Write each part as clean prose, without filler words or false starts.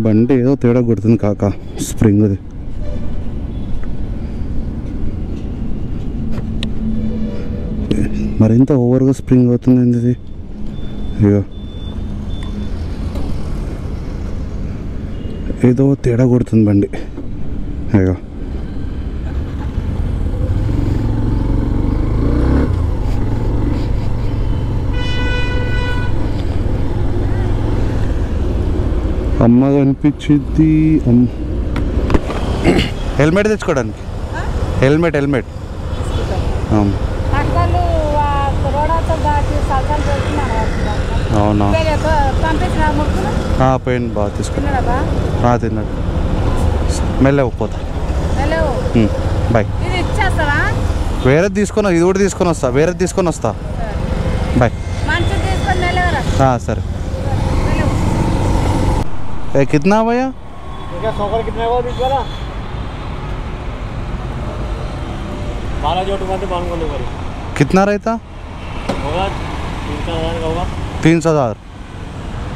బండి ఏదో తేడా కొడుతుంది కాక స్ప్రింగ్ది. మరింత ఓవర్గా స్ప్రింగ్ అవుతుంది ఇది. ఇక ఏదో తేడా కొడుతుంది బండి. ఇక అమ్మ కనిపించింది. హెల్మెట్ తెచ్చుకోవడానికి. హెల్మెట్ అవునా? పోయింది బాగా తీసుకున్నా. తిన్నాడు. మెల్లగా పోతా. బాయ్. వేరేది తీసుకొని, ఇది కూడా తీసుకొని వస్తా. వేరేది తీసుకొని వస్తా. బాయ్. సరే. कितना भैया? कितना कितना रहता? 3,000।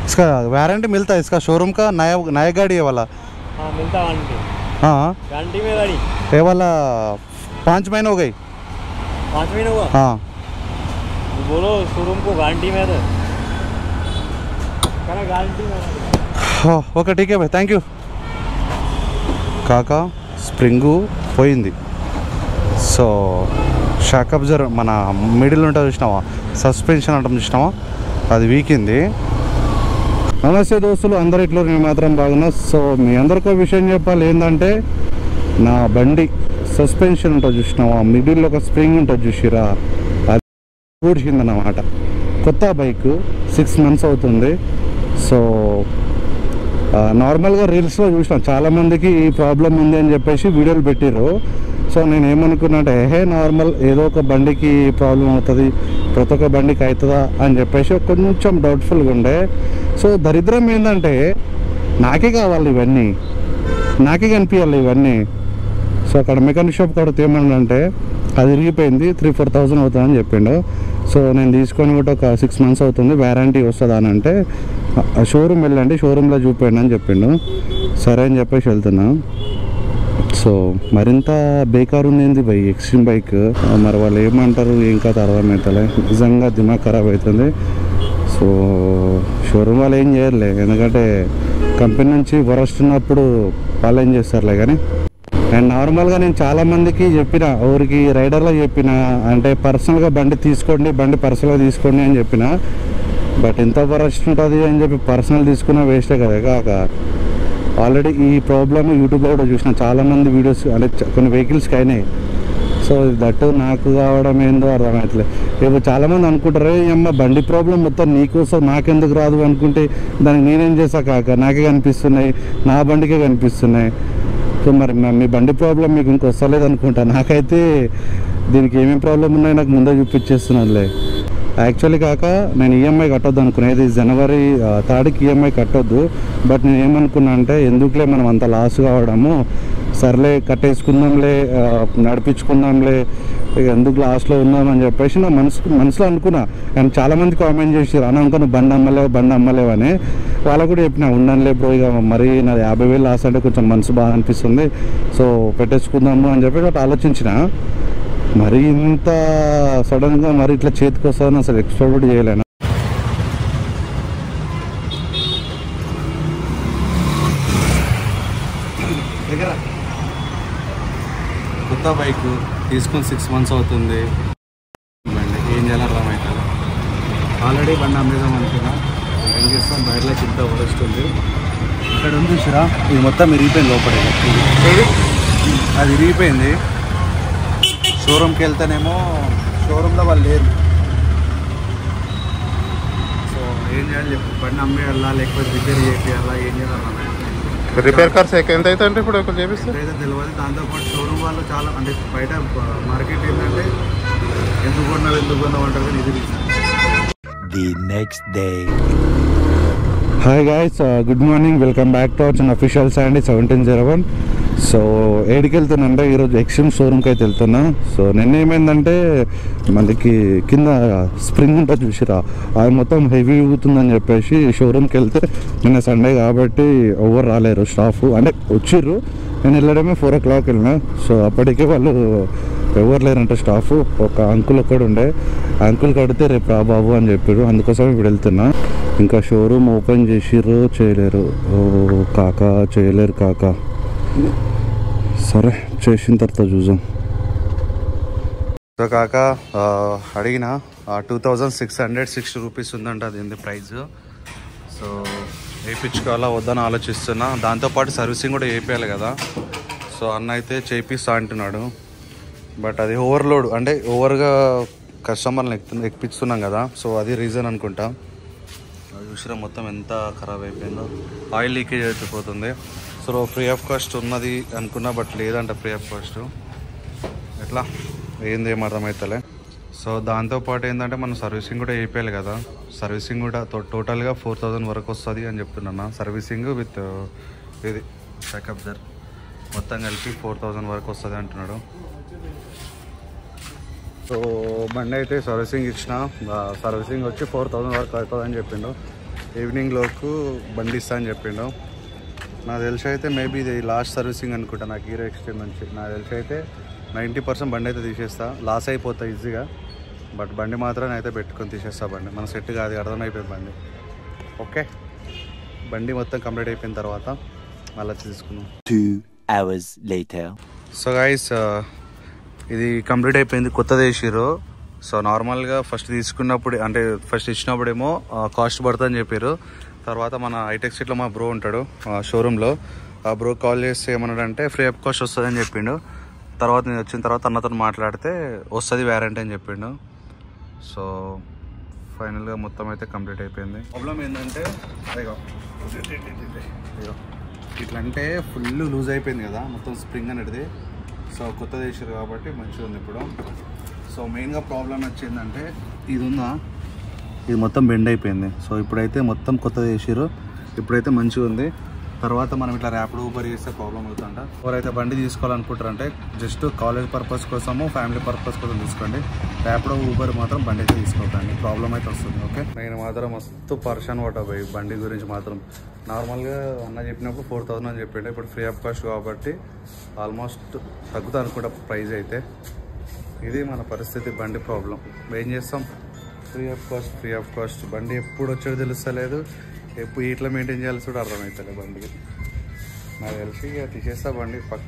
इसका वारंटी मिलता है? इसका शोरूम का नया गाड़ी है वाला? हाँ मिलता वारंटी। हाँ गारंटी में गाड़ी ये वाला 5 महीने हो गई। 5 महीने हुआ? हाँ बोलो शोरूम को गारंटी में है। गारंटी में ఓకే ఠీకే బాయ్, థ్యాంక్ యూ. కాకా స్ప్రింగు పోయింది. సో షాక్ అబ్జర్వ్ మన మిడిల్ ఉంటుంది చూసినావా, సస్పెన్షన్ అంటాం చూసినావా, అది వీకింది. నమస్తే దోస్తులు, అందరు ఇట్లా నేను మాత్రం బాగున్నా. సో మీ అందరికీ విషయం చెప్పాలి ఏంటంటే, నా బండి సస్పెన్షన్ ఉంటుంది చూసినావా, మిడిల్లో ఒక స్ప్రింగ్ ఉంటుంది చూసిరా, అది ఊడిచిందన్నమాట. కొత్త బైక్ 6 months అవుతుంది. సో నార్మల్గా రీల్స్లో చూసినాం చాలామందికి ఈ ప్రాబ్లం ఉంది అని చెప్పేసి వీడియోలు పెట్టారు. సో నేను ఏమనుకున్నా అంటే నార్మల్ ఏదో ఒక బండికి ప్రాబ్లం అవుతుంది, ప్రతి ఒక్క బండికి అవుతుందా అని చెప్పేసి కొంచెం డౌట్ఫుల్గా ఉండే. సో దరిద్రం ఏంటంటే నాకే కావాలి ఇవన్నీ, నాకే కనిపించాలి ఇవన్నీ. సో అక్కడ మెకానిక్ షాప్ కడితే ఏమన్నా అది ఇరిగిపోయింది, 3-4 thousand అవుతుందని చెప్పిండు. సో నేను తీసుకొని కూడా ఒక 6 months అవుతుంది, వారంటీ వస్తుందా అని అంటే షోరూమ్ వెళ్ళండి, షోరూంలో చూపండి అని చెప్పిండు. సరే అని చెప్పేసి వెళ్తున్నా. సో మరింత బేకార్ ఉంది బైక్, ఎక్స్ట్రీమ్ బైక్. మరి వాళ్ళు ఏమంటారు ఏం కాదు అర్థమవుతలే, నిజంగా దిమాగ్ ఖరాబ్ అవుతుంది. సో షోరూమ్ వాళ్ళు ఏం చేయర్లే, ఎందుకంటే కంపెనీ నుంచి వరస్తున్నప్పుడు వాళ్ళు ఏం చేస్తారులే. కానీ అండ్ నార్మల్గా నేను చాలామందికి చెప్పిన, ఊరికి రైడర్లో చెప్పిన, అంటే పర్సనల్గా బండి తీసుకోండి, బండి పర్సనల్గా తీసుకోండి అని చెప్పిన. బట్ ఎంత వరస్ట్ ఉంటుంది అని చెప్పి పర్సనల్ తీసుకున్నా వేస్టే కదా. కాక ఆల్రెడీ ఈ ప్రాబ్లమ్ యూట్యూబ్లో కూడా చూసిన, చాలామంది వీడియోస్ అంటే కొన్ని వెహికల్స్కి అయినాయి. సో దట్టు నాకు కావడం ఏందో అర్థమవుతలేదు. ఇప్పుడు చాలామంది అనుకుంటారు అమ్మ బండి ప్రాబ్లం మొత్తం నీకోసం నాకెందుకు రాదు అనుకుంటే, దానికి నేనేం చేసా కాక, నాకే కనిపిస్తున్నాయి, నా బండికే కనిపిస్తున్నాయి. సో మరి మీ బండి ప్రాబ్లం మీకు ఇంక వస్తలేదు అనుకుంటా. నాకైతే దీనికి ఏమేమి ప్రాబ్లం ఉన్నాయో నాకు ముందే చూపించేస్తున్నానులే. యాక్చువల్లీ కాక నేను ఈఎంఐ కట్టొద్దు అనుకునేది, January 3rd ఈఎంఐ కట్టొద్దు. బట్ నేను ఏమనుకున్నా అంటే, ఎందుకులే మనం అంత లాస్ కావడము, సర్లే కట్టేసుకుందాంలే, నడిపించుకుందాంలే, ఎందుకు లాస్ట్లో ఉందామని చెప్పేసి నా మనసులో అనుకున్నా. అండ్ చాలామంది కామెంట్ చేసారు, అన్న ఇంకా నువ్వు బండి అమ్మలేవు అని. వాళ్ళకు కూడా చెప్పిన, ఉండనులే బ్రో, ఇక మరీ నాది 50,000 లాస్ అంటే కొంచెం మనసు బాగా అనిపిస్తుంది, సో పెట్టేసుకుందాము అని చెప్పి ఒకటి ఆలోచించిన. మరి ఇంత సడన్గా మరి ఇట్లా చేతికి వస్తుందని అసలు ఎక్స్పెక్ట్ కూడా చేయలేను. కొత్త బైక్ తీసుకొని 6 months అవుతుంది. ఏం చేయాలని అర్థమవుతుంది. ఆల్రెడీ బండి అమ్మేద్దాం అనుకున్నా, ఏం చేస్తాం, బయటలో కింద వస్తుంది. ఇక్కడ ఉంది చూసిరా, ఇది మొత్తం ఇరిగిపోయింది లోపల, అది ఇరిగిపోయింది. షోరూమ్కి వెళ్తేనేమో షోరూంలో వాళ్ళు లేరు. సో ఏం చేయాలి చెప్పు, బండి అమ్మేయాలా లేకపోతే రిపేర్ చేయాలా, ఏం చేయాలన్నా. రిపేర్ ఖర్చు ఎంత అయితే అంటే ఇప్పుడు ఒకటి చేపిస్తే అయితే తెలియదు. దాంతోపాటు షోరూమ్ వాళ్ళు చాలా అంటే బయట మార్కెట్ ఏంటంటే ఎందుకు కొన్నావు అంటారు, కానీ ఇది The next day. Hi guys, good morning, welcome back to our channel official Sandy 1701. So ఏడికి వెళ్తున్నానంటే ఈరోజు ఎక్స్ట్రీమ్ షోరూమ్కి అయితే వెళ్తున్నా. సో నిన్న ఏమైందంటే మనకి కింద స్ప్రింగ్ ఉంటుంది చూసిరా, అది మొత్తం హెవీ ఊగుతుందని చెప్పేసి షోరూమ్కి వెళ్తే నిన్న సండే కాబట్టి ఎవరు రాలేరు స్టాఫ్, అంటే వచ్చిర్రు. నేను వెళ్ళడమే 4 o'clock వెళ్ళినా. సో అప్పటికే వాళ్ళు ఎవరు లేరంటే స్టాఫ్, ఒక అంకుల్ ఒక్కడు ఉండే. అంకుల్ కడితే రేపు రా బాబు అని చెప్పారు, అందుకోసం ఇప్పుడు వెళ్తున్నా. ఇంకా షోరూమ్ ఓపెన్ చేసిర్రు, చేయలేరు. ఓ కాకా చేయలేరు కాకా, సరే చేసిన తర్వాత చూద్దాం. సో కాక అడిగిన 2660 రూపీస్ ఉందంట దీని ప్రైస్. సో వేయించుకోవాలా వద్దని ఆలోచిస్తున్నా. దాంతోపాటు సర్వీసింగ్ కూడా వేయించాలి కదా. సో అన్న అయితే చేపిస్తా అంటున్నాడు. బట్ అది ఓవర్లోడ్, అంటే ఓవర్గా కస్టమర్ని ఎక్కిస్తున్నాం కదా. సో అది రీజన్ అనుకుంటా. చూసినా మొత్తం ఎంత ఖరాబ్ అయిపోయిందో, ఆయిల్ లీకేజ్ అయిపోతుంది. సో ఫ్రీ ఆఫ్ కాస్ట్ ఉన్నది అనుకున్నా, బట్ లేదంట ఫ్రీ ఆఫ్ కాస్ట్. ఎట్లా ఏంది ఏం అర్థమవుతలే. సో దాంతోపాటు ఏంటంటే మనం సర్వీసింగ్ కూడా వేయించాలి కదా. సర్వీసింగ్ కూడా టోటల్గా 4000 వరకు వస్తుంది అని చెప్తున్నా. సర్వీసింగ్ విత్ ఇది బ్యాకప్ జర్ మొత్తం కలిపి 4000 వరకు వస్తుంది అంటున్నాడు. సో బండి అయితే సర్వీసింగ్ ఇచ్చిన, సర్వీసింగ్ వచ్చి 4000 వరకు అవుతుంది అని చెప్పిండు. ఈవినింగ్ లోపు బండి ఇస్తా అని చెప్పిండు. నాకు తెలిసి అయితే మేబీ ఇది లాస్ట్ సర్వీసింగ్ అనుకుంటా నాకు హీరో ఎక్స్ట్రీమ్ నుంచి. నాకు తెలిసి అయితే 90% బండి అయితే తీసేస్తా, లాస్ అయిపోతా ఈజీగా. బట్ బండి మాత్రం అయితే పెట్టుకొని తీసేస్తా. బండి మన సెట్ కాదు, అర్థమైపోయింది బండి. ఓకే, బండి మొత్తం కంప్లీట్ అయిపోయిన తర్వాత మళ్ళీ తీసుకున్నాం. 2 hours later. సో గైస్ ఇది కంప్లీట్ అయిపోయింది, కొత్తది వేసిర్రు. సో నార్మల్గా ఫస్ట్ తీసుకున్నప్పుడు, అంటే ఫస్ట్ ఇచ్చినప్పుడేమో కాస్ట్ పడుతుందని చెప్పారు. తర్వాత మన హైటెక్ సిటీలో మా బ్రో ఉంటాడు షోరూంలో. ఆ బ్రో కాల్ చేస్తే ఏమన్నాడంటే ఫ్రీ ఆఫ్ కాస్ట్ వస్తుందని చెప్పిండు. తర్వాత నేను వచ్చిన తర్వాత అన్నతో మాట్లాడితే వస్తుంది వారంటీ అని చెప్పిండు. సో ఫైనల్గా మొత్తం అయితే కంప్లీట్ అయిపోయింది. ప్రాబ్లం ఏంటంటే ఇట్లా అంటే ఫుల్ లూజ్ అయిపోయింది కదా మొత్తం స్ప్రింగ్ అనేది. సో కొత్తది వేసారు కాబట్టి మంచిగా ఉంది ఇప్పుడు. సో మెయిన్గా ప్రాబ్లం వచ్చిందంటే ఇది ఉందా, ఇది మొత్తం బెండ్ అయిపోయింది. సో ఇప్పుడైతే మొత్తం కొత్తది వేసారు, ఇప్పుడైతే మంచిగా ఉంది. తర్వాత మనం ఇట్లా ర్యాపిడో ఊబర్ చేస్తే ప్రాబ్లం అవుతుంట. ఎవరైతే బండి తీసుకోవాలనుకుంటారంటే జస్ట్ కాలేజ్ పర్పస్ కోసము, ఫ్యామిలీ పర్పస్ కోసం తీసుకోండి. ర్యాపిడో ఊబర్ మాత్రం బండి అయితే తీసుకోకండి, ప్రాబ్లం అయితే వస్తుంది. ఓకే, నేను మాత్రం మస్తు పర్షన్ పట్టబోయి బండి గురించి మాత్రం. నార్మల్గా అన్న చెప్పినప్పుడు 4000 అని చెప్పిండే, ఇప్పుడు ఫ్రీ ఆఫ్ కాస్ట్ కాబట్టి ఆల్మోస్ట్ తగ్గుతా అనుకుంటా ప్రైజ్ అయితే. ఇది మన పరిస్థితి, బండి ప్రాబ్లం. ఏం చేస్తాం, ఫ్రీ ఆఫ్ కాస్ట్ బండి ఎప్పుడు వచ్చేది తెలుస్తలేదు, ఎప్పుడు ఇట్లా మెయింటైన్ చేయాల్సి కూడా అర్థమవుతలేదు బండికి. నాకు తెలిసి ఇక తీసేస్తా బండి పక్క.